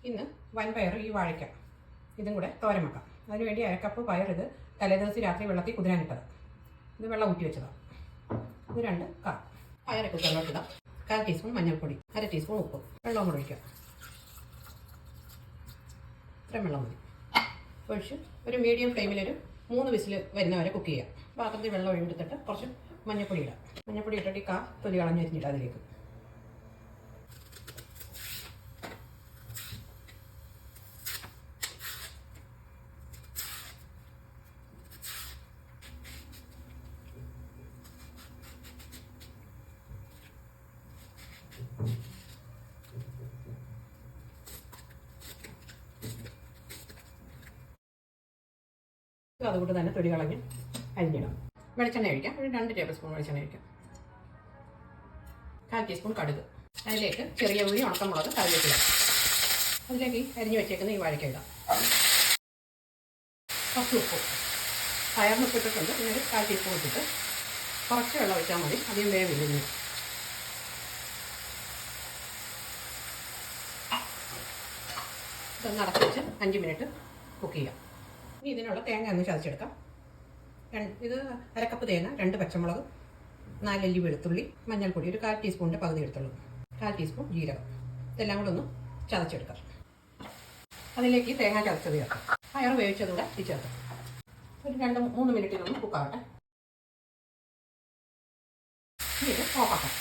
ഇന്ന് വൻപയർ ഈ വാഴയ്ക്ക ഇതും കൂടെ തോരൻ വെക്കാം. അതിനുവേണ്ടി അരക്കപ്പ് പയർ ഇത് തലേദിവസം രാത്രി വെള്ളത്തിൽ കുതിരാനിട്ടത്. ഇത് വെള്ളം ഊറ്റി വെച്ചതാണ്. ഇത് 2 കാ പയർ കുക്കറിലോട്ട് ഇടാം. 1/4 ടീസ്പൂൺ മഞ്ഞൾപ്പൊടി, 1/2 ടീസ്പൂൺ ഉപ്പ്, വെള്ളം കൂടെ ഒഴിക്കുക. ഇത്രയും വെള്ളം മതി. ഒഴിച്ച് ഒരു മീഡിയം ഫ്ലെയിമിൽ ഒരു 3 വിസിൽ വരുന്നവരെ കുക്ക് ചെയ്യാം. പാത്രത്തിൽ വെള്ളം ഒഴിവെടുത്തിട്ട് കുറച്ച് മഞ്ഞൾപ്പൊടി ഇടാം. മഞ്ഞൾപ്പൊടി ഇട്ടിട്ട് ഈ കാ തൊലി കളഞ്ഞരിഞ്ഞിട്ട് അതിലേക്ക് അതുകൊണ്ട് തന്നെ തൊലി കളഞ്ഞ് അരിഞ്ഞിടാം. വെളിച്ചെണ്ണ ഒഴിക്കാം. ഒരു 2 ടേബിൾ സ്പൂൺ വെളിച്ചെണ്ണ ഒഴിക്കാം. 1/4 ടീസ്പൂൺ കടുക്. അതിലേക്ക് ചെറിയ ഉള്ളി, ഉണക്കമുളക്, കറിവേപ്പില. അതിലേക്ക് അരിഞ്ഞ് വെച്ചേക്കുന്ന ഈ വാഴയ്ക്ക ഇടാം. കുറച്ച് ഉപ്പ്, പയറിന് ഉപ്പിട്ടിട്ടുണ്ട്. പിന്നെ ഒരു 1/4 ടീസ്പൂൺ ഇട്ടിട്ട് കുറച്ച് വെള്ളം ഒഴിച്ചാൽ മതി. അധികം വേവില്ല. ഇതൊന്ന് അടച്ച് വെച്ച് 5 മിനിറ്റ് കുക്ക് ചെയ്യാം. ഇനി ഇതിനുള്ള തേങ്ങ ഒന്ന് ചതച്ചെടുക്കാം. ഇത് അരക്കപ്പ് തേങ്ങ, 2 പച്ചമുളക്, 4 അല്ലി വെളുത്തുള്ളി, മഞ്ഞൾപ്പൊടി, ഒരു 1/4 ടീസ്പൂണിൻ്റെ പകുതി എടുത്തുള്ളൂ, 1/4 ടീസ്പൂൺ ജീരകം. ഇതെല്ലാം കൂടെ ഒന്ന് ചതച്ചെടുക്കാം. അതിലേക്ക് തേങ്ങ ചതച്ചത് ചേർക്കാം. പയർ വേവിച്ചതുകൂടെ ചേർക്കാം. ഒരു 2-3 മിനിറ്റിലൊന്ന് കുക്കാവട്ടെ. ഇത് ഓഫാക്കാം.